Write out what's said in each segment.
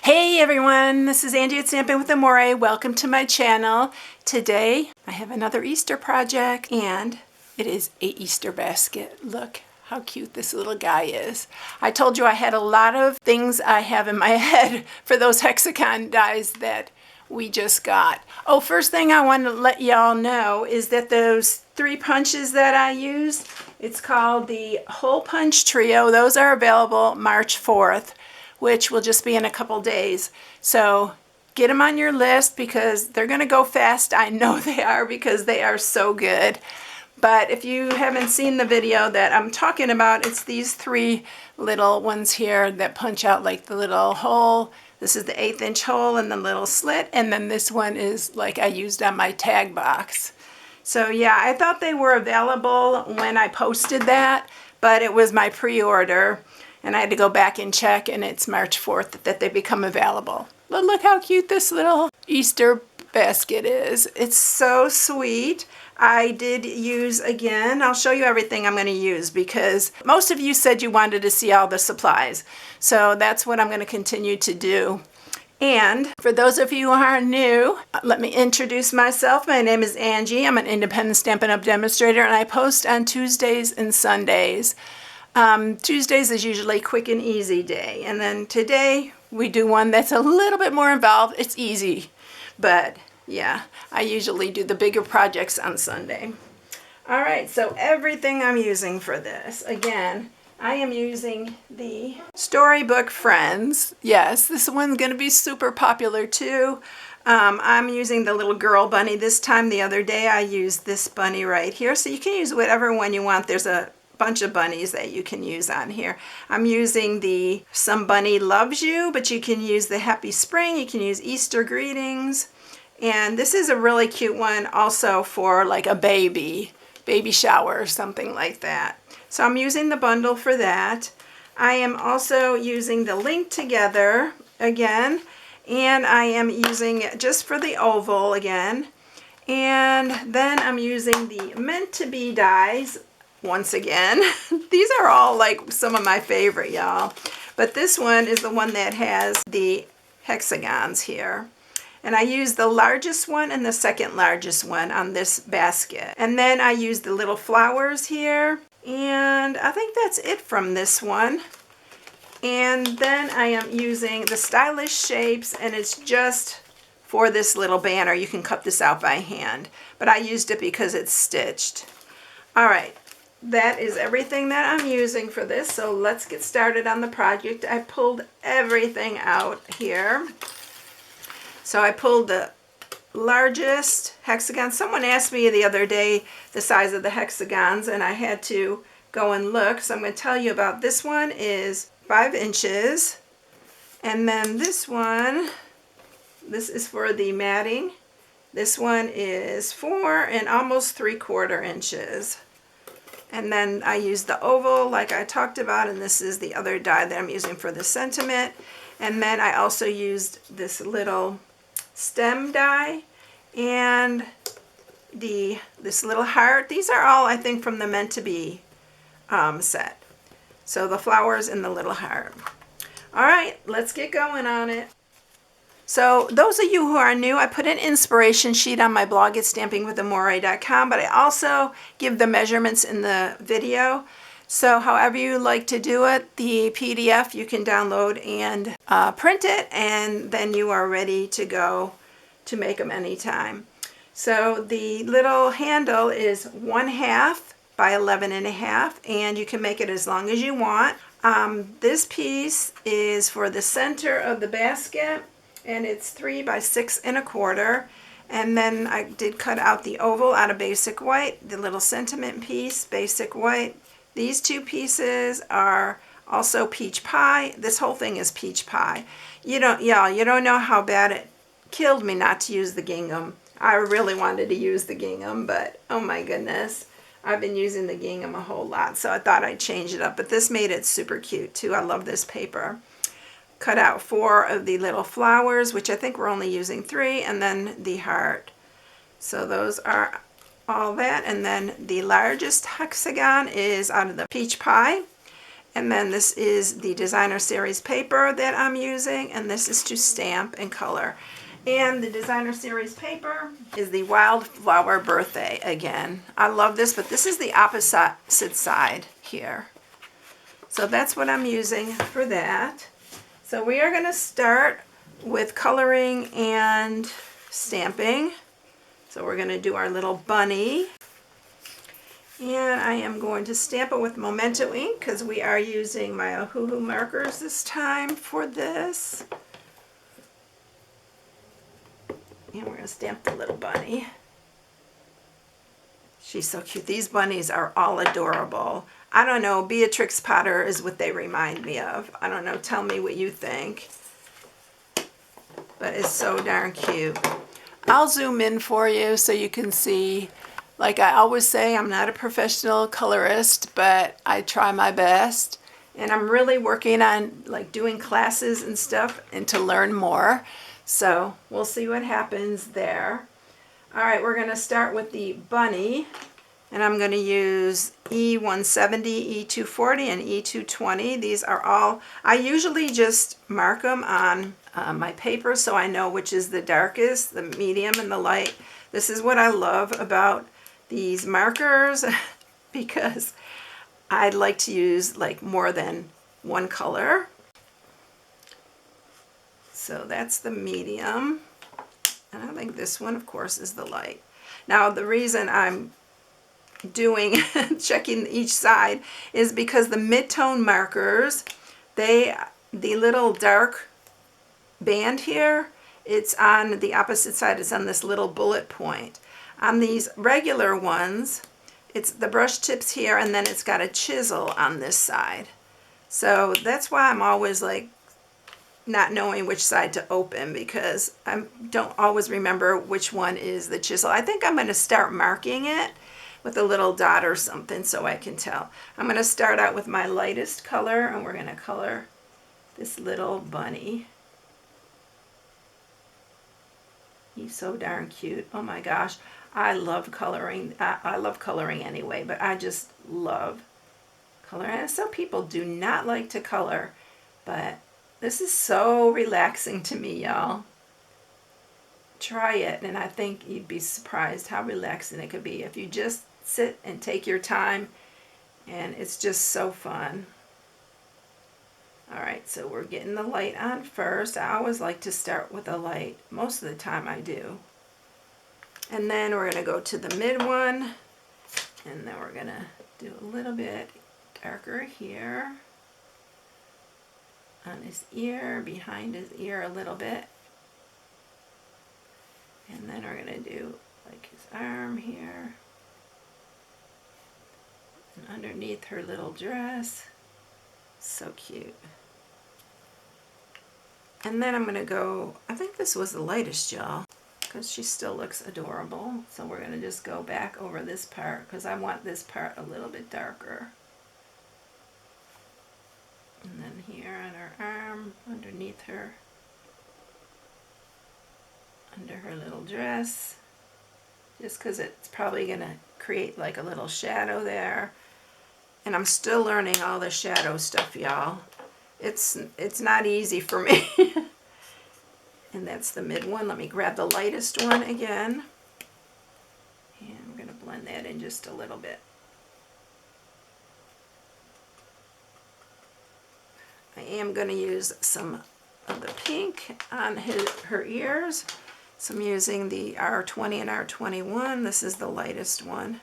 Hey everyone, this is Angie at StampingWithAmore. Welcome to my channel. Today I have another Easter project and it is a Easter basket. Look how cute this little guy is. I told you I had a lot of things I have in my head for those hexagon dies that we just got. Oh, first thing I want to let y'all know is that those 3 punches that I use, it's called the Hole Punch Trio. Those are available March 4th. Which will just be in a couple days. So get them on your list because they're going to go fast. I know they are because they are so good. But if you haven't seen the video that I'm talking about, it's these 3 little ones here that punch out like the little hole. This is the 1/8 inch hole and the little slit. And then this one is like I used on my tag box. So yeah, I thought they were available when I posted that, but it was my pre-order. And I had to go back and check, and it's March 4th that they become available. But look how cute this little Easter basket is. It's so sweet. I did use, again, I'll show you everything I'm going to use because most of you said you wanted to see all the supplies. So that's what I'm going to continue to do. And for those of you who are new, let me introduce myself. My name is Angie. I'm an independent Stampin' Up! Demonstrator, and I post on Tuesdays and Sundays. Tuesdays is usually quick and easy day, and then today we do one that's a little bit more involved. It's easy, but yeah, I usually do the bigger projects on Sunday. Alright, so everything I'm using for this, again, I am using the Storybook Friends. Yes, this one's going to be super popular too. I'm using the little girl bunny this time. The other day I used this bunny right here, so you can use whatever one you want. There's a bunch of bunnies that you can use on here. I'm using the Somebody Loves You, but you can use the Happy Spring, you can use Easter Greetings, and this is a really cute one also for like a baby shower or something like that. So I'm using the bundle for that. I am also using the Link Together again, and I am using it just for the oval again, and then I'm using the Meant to Be dies once again. These are all like some of my favorite, y'all. But this one is the one that has the hexagons here. And I use the largest one and the second largest one on this basket. And then I use the little flowers here. And I think that's it from this one. And then I am using the Stylish Shapes, and it's just for this little banner. You can cut this out by hand. But I used it because it's stitched. Alright. That is everything that I'm using for this, so let's get started on the project. I pulled everything out here. So I pulled the largest hexagon. Someone asked me the other day the size of the hexagons, and I had to go and look. So I'm going to tell you about this one is 5 inches. And then this one, this is for the matting. This one is 4 and almost 3/4 inches. And then I used the oval like I talked about, and this is the other die that I'm using for the sentiment. And then I also used this little stem die and this little heart. These are all, I think, from the Meant to Be set. So the flowers and the little heart. Alright, let's get going on it. So those of you who are new, I put an inspiration sheet on my blog at stampingwithamore.com, but I also give the measurements in the video. So however you like to do it, the PDF you can download and print it, and then you are ready to go to make them anytime. So the little handle is 1/2 by 11.5, and you can make it as long as you want. This piece is for the center of the basket, and it's 3 by 6.25, and then I did cut out the oval out of basic white, the little sentiment piece, basic white. These 2 pieces are also peach pie. This whole thing is peach pie. Y'all, you don't know how bad it killed me not to use the gingham. I really wanted to use the gingham, but oh my goodness, I've been using the gingham a whole lot, so I thought I'd change it up. But this made it super cute too. I love this paper. Cut out 4 of the little flowers, which I think we're only using 3, and then the heart. So those are all that, and then the largest hexagon is out of the peach pie, And then this is the designer series paper that I'm using, and this is to stamp and color. And the designer series paper is the Wildflower Birthday again. I love this, but this is the opposite side here. So that's what I'm using for that. So we are going to start with coloring and stamping. So we're going to do our little bunny. And I am going to stamp it with Memento ink because we are using my Ohuhu markers this time for this. And we're going to stamp the little bunny. She's so cute. These bunnies are all adorable. I don't know, Beatrix Potter is what they remind me of. I don't know, tell me what you think. But it's so darn cute. I'll zoom in for you so you can see. Like I always say, I'm not a professional colorist, but I try my best. And I'm really working on like doing classes and stuff and to learn more. So we'll see what happens there. All right, we're going to start with the bunny. And I'm going to use E170, E240, and E220. These are all, I usually just mark them on my paper so I know which is the darkest, the medium, and the light. This is what I love about these markers because I'd like to use like more than one color. So that's the medium. And I think this one, of course, is the light. Now, the reason I'm doing checking each side is because the mid-tone markers, the little dark band here, it's on the opposite side. It's on this little bullet point. On these regular ones, it's the brush tips here, and then it's got a chisel on this side. So that's why I'm always like not knowing which side to open, because I don't always remember which one is the chisel. I think I'm going to start marking it with a little dot or something so I can tell. I'm going to start out with my lightest color, and we're going to color this little bunny. He's so darn cute. Oh my gosh. I love coloring. I love coloring anyway, but I just love coloring. And some people do not like to color, but this is so relaxing to me, y'all. Try it, and I think you'd be surprised how relaxing it could be if you just sit and take your time, and it's just so fun. Alright, so we're getting the light on first. I always like to start with a light. Most of the time I do. And then we're going to go to the mid one, and then we're going to do a little bit darker here on his ear, behind his ear a little bit. And then we're going to do like his arm here. And underneath her little dress. So cute. And then I'm going to go, I think this was the lightest, y'all, because she still looks adorable. So we're going to just go back over this part because I want this part a little bit darker. And then here on her arm, underneath her, under her little dress, just because it's probably going to create like a little shadow there. And I'm still learning all the shadow stuff, y'all. It's not easy for me. And that's the mid one. Let me grab the lightest one again. And I'm going to blend that in just a little bit. I am going to use some of the pink on her ears. So I'm using the R20 and R21. This is the lightest one.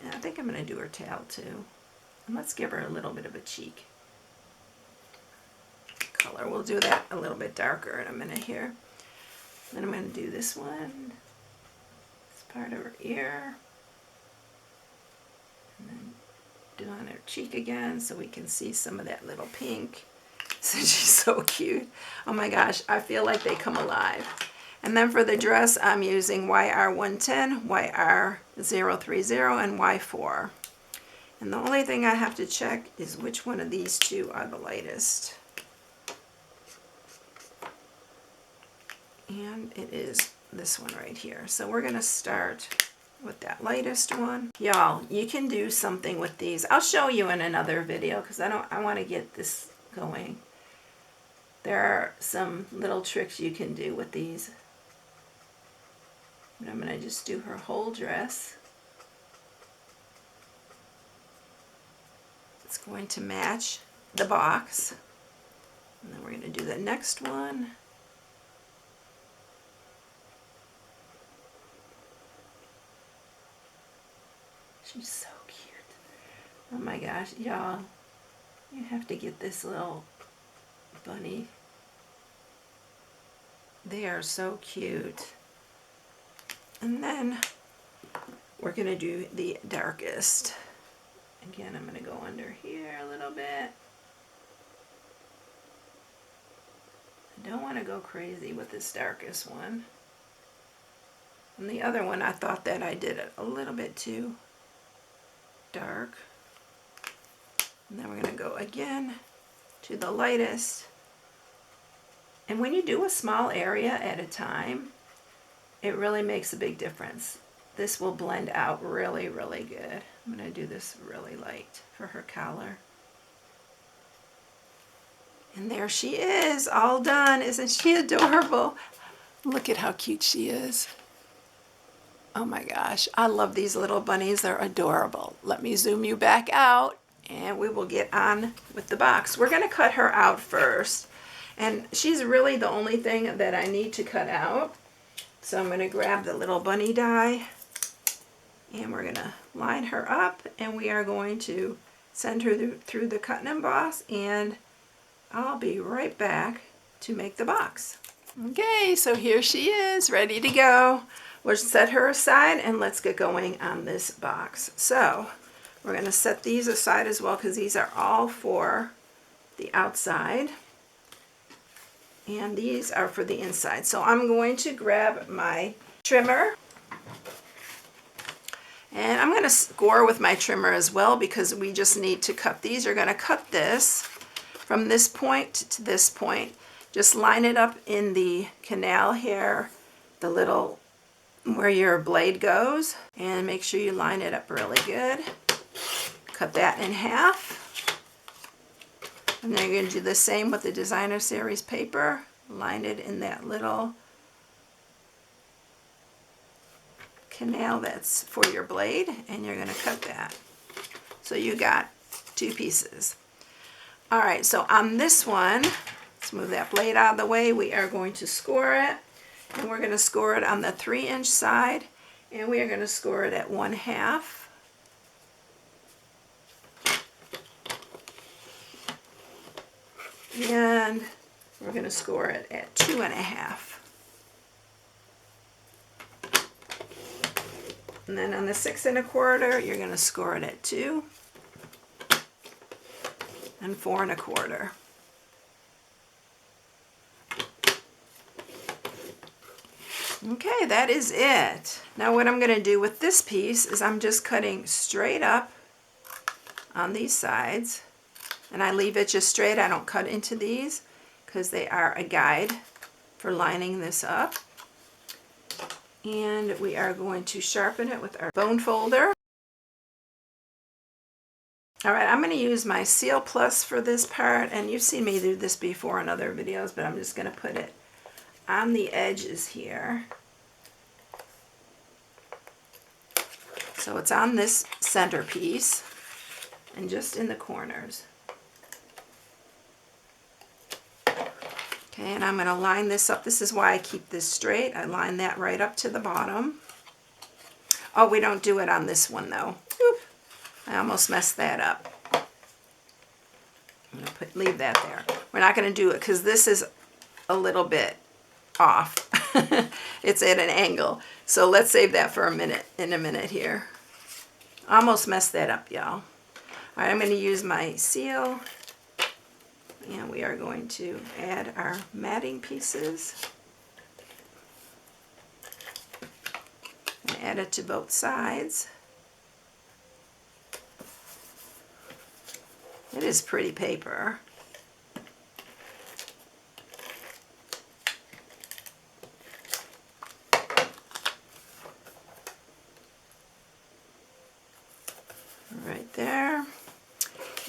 And I think I'm going to do her tail too. And let's give her a little bit of a cheek color. We'll do that a little bit darker in a minute here. Then I'm going to do this one. This part of her ear. And then do on her cheek again so we can see some of that little pink. So she's so cute. Oh my gosh, I feel like they come alive. And then for the dress, I'm using YR110, YR030, and Y4. And the only thing I have to check is which one of these two are the lightest. And it is this one right here. So we're going to start with that lightest one. Y'all, you can do something with these. I'll show you in another video because I want to get this going. There are some little tricks you can do with these. And I'm going to just do her whole dress. It's going to match the box. And then we're going to do the next one. She's so cute. Oh my gosh, y'all. You have to get this little bunny. They are so cute. And then we're going to do the darkest. Again, I'm going to go under here a little bit. I don't want to go crazy with this darkest one. And the other one, I thought that I did it a little bit too dark. And then we're going to go again to the lightest. And when you do a small area at a time, it really makes a big difference. This will blend out really, really good. I'm going to do this really light for her collar. And there she is, all done. Isn't she adorable? Look at how cute she is. Oh my gosh, I love these little bunnies. They're adorable. Let me zoom you back out and we will get on with the box. We're going to cut her out first. And she's really the only thing that I need to cut out. So I'm going to grab the little bunny die and we're going to line her up and we are going to send her through the cut and emboss, and I'll be right back to make the box. Okay, so here she is, ready to go. We'll set her aside and let's get going on this box. So we're going to set these aside as well because these are all for the outside and these are for the inside. So I'm going to grab my trimmer and I'm going to score with my trimmer as well because we just need to cut these. You're going to cut this from this point to this point. Just line it up in the canal here, the little where your blade goes, and make sure you line it up really good. Cut that in half. And then you're going to do the same with the designer series paper. Line it in that little canal that's for your blade, and you're going to cut that. So you got two pieces. All right, so on this one, let's move that blade out of the way. We are going to score it, and we're going to score it on the 3-inch side, and we are going to score it at 1/2. And we're going to score it at 2.5. And then on the 6 1/4, you're going to score it at 2 and 4 1/4. Okay, that is it. Now what I'm going to do with this piece is I'm just cutting straight up on these sides, and I leave it just straight. I don't cut into these because they are a guide for lining this up. And we are going to sharpen it with our bone folder. All right, I'm going to use my Seal Plus for this part, and you've seen me do this before in other videos, but I'm just going to put it on the edges here. So it's on this centerpiece and just in the corners. Okay, and I'm going to line this up. This is why I keep this straight. I line that right up to the bottom. Oh, we don't do it on this one though. Oop, I almost messed that up. I'm going to leave that there. We're not going to do it because this is a little bit off. It's at an angle. So let's save that for a minute, in a minute here. Almost messed that up, y'all. All right, I'm going to use my seal. And we are going to add our matting pieces. And add it to both sides. It is pretty paper.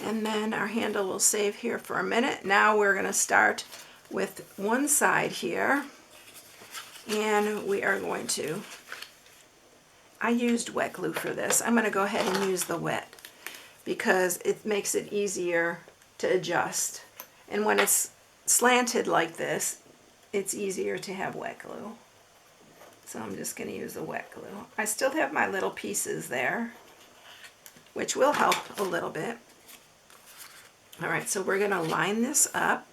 And then our handle will save here for a minute. Now we're going to start with one side here, and we are going to, I used wet glue for this. I'm going to go ahead and use the wet because it makes it easier to adjust. And when it's slanted like this, it's easier to have wet glue. So I'm just going to use the wet glue. I still have my little pieces there, which will help a little bit. All right, so we're going to line this up.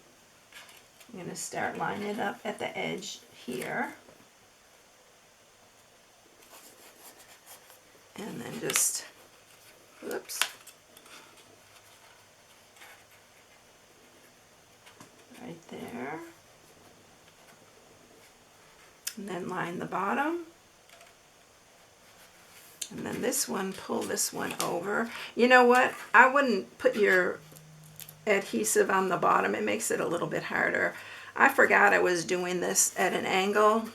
I'm going to start lining it up at the edge here. And then just, whoops. Right there. And then line the bottom. And then this one, pull this one over. You know what? I wouldn't put your adhesive on the bottom. It makes it a little bit harder. I forgot I was doing this at an angle.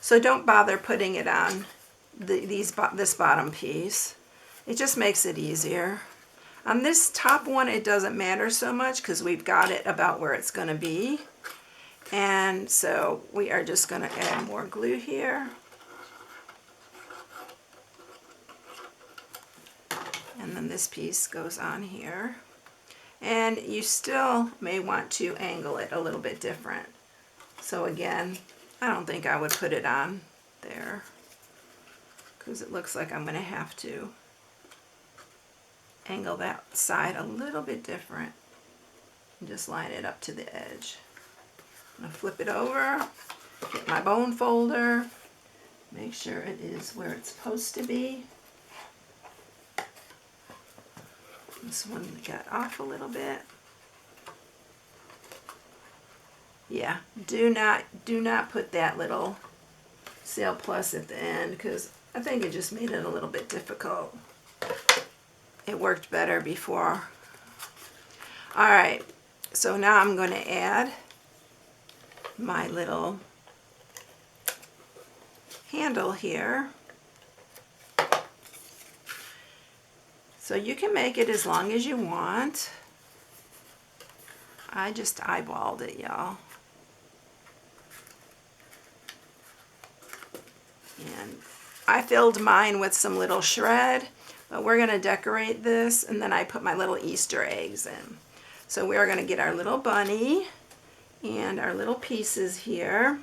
So don't bother putting it on this bottom piece. It just makes it easier. On this top one, it doesn't matter so much because we've got it about where it's going to be. And so we are just going to add more glue here. And then this piece goes on here. And you still may want to angle it a little bit different. So again, I don't think I would put it on there because it looks like I'm going to have to angle that side a little bit different and just line it up to the edge. I'm going to flip it over, get my bone folder, make sure it is where it's supposed to be. This one got off a little bit. Yeah, do not put that little Sail Plus at the end because I think it just made it a little bit difficult. It worked better before. All right, so now I'm going to add my little handle here. So you can make it as long as you want. I just eyeballed it, y'all. And I filled mine with some little shred, but we're going to decorate this, and then I put my little Easter eggs in. So we are going to get our little bunny and our little pieces here.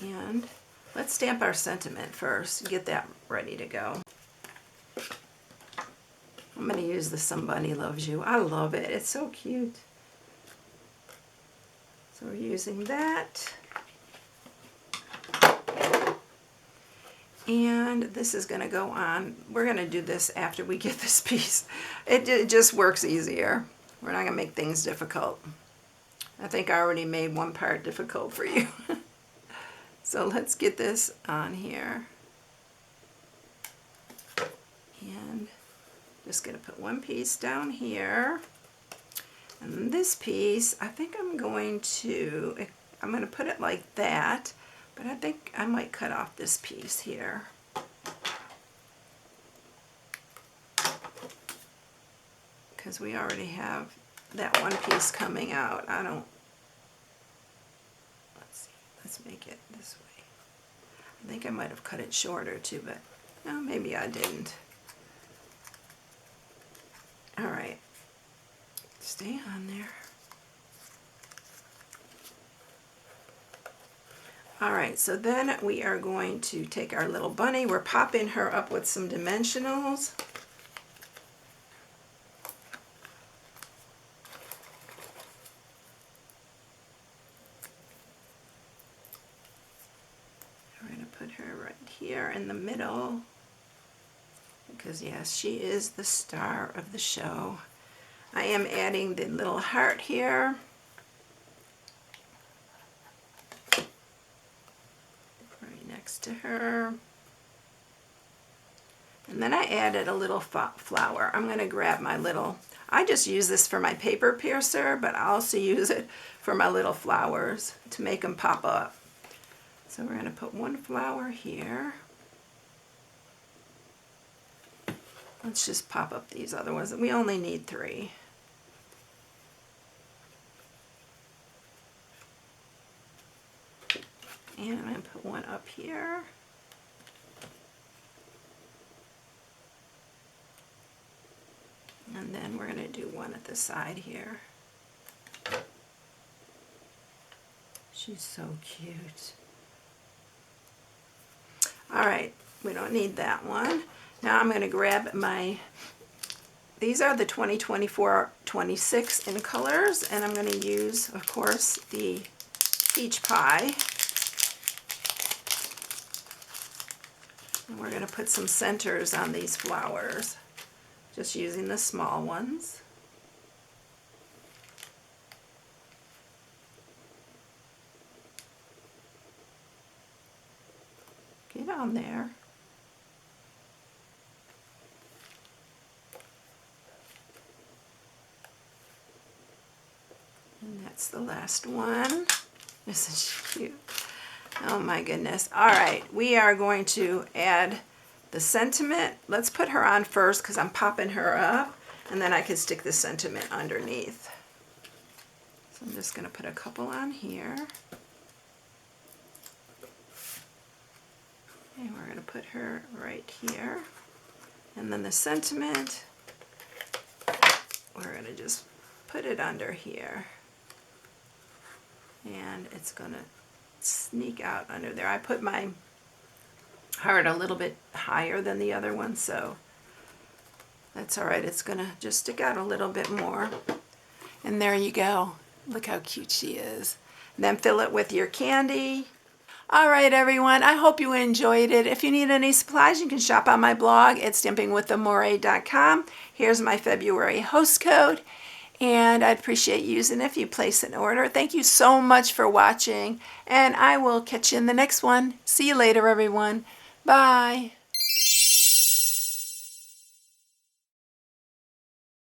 And let's stamp our sentiment first, get that ready to go. I'm going to use the Somebody Loves You. I love it. It's so cute. So we're using that. And this is going to go on. We're going to do this after we get this piece. It just works easier. We're not going to make things difficult. I think I already made one part difficult for you. So let's get this on here. And just going to put one piece down here. And this piece, I think I'm going to put it like that, but I think I might cut off this piece here. Because we already have that one piece coming out. Let's see, let's make it this way. I think I might have cut it shorter too, but no, maybe I didn't. All right, stay on there. All right, so then we are going to take our little bunny. We're popping her up with some dimensionals. We're going to put her right here in the middle because, yes, she is the star of the show. I am adding the little heart here. Next to her. And then I added a little flower. I'm going to grab my little, I just use this for my paper piercer, but I also use it for my little flowers to make them pop up. So we're going to put one flower here. Let's just pop up these other ones. We only need 3. And I'm going to put one up here. And then we're going to do one at the side here. She's so cute. All right, we don't need that one. Now I'm going to grab these are the 2024-26 in colors, and I'm going to use, of course, the peach pie. And we're going to put some centers on these flowers, just using the small ones. Get on there. And that's the last one. Isn't she cute? Oh my goodness. All right, we are going to add the sentiment. Let's put her on first because I'm popping her up, and then I can stick the sentiment underneath. So I'm just going to put a couple on here. And we're going to put her right here. And then the sentiment, we're going to just put it under here. And it's going to sneak out under there. I put my heart a little bit higher than the other one, so that's all right. It's going to just stick out a little bit more. And there you go. Look how cute she is. And then fill it with your candy. All right, everyone, I hope you enjoyed it. If you need any supplies, you can shop on my blog at StampingWithAmore.com. Here's my February host code, and I'd appreciate using it if you place an order. Thank you so much for watching, and I will catch you in the next one. See you later, everyone. Bye.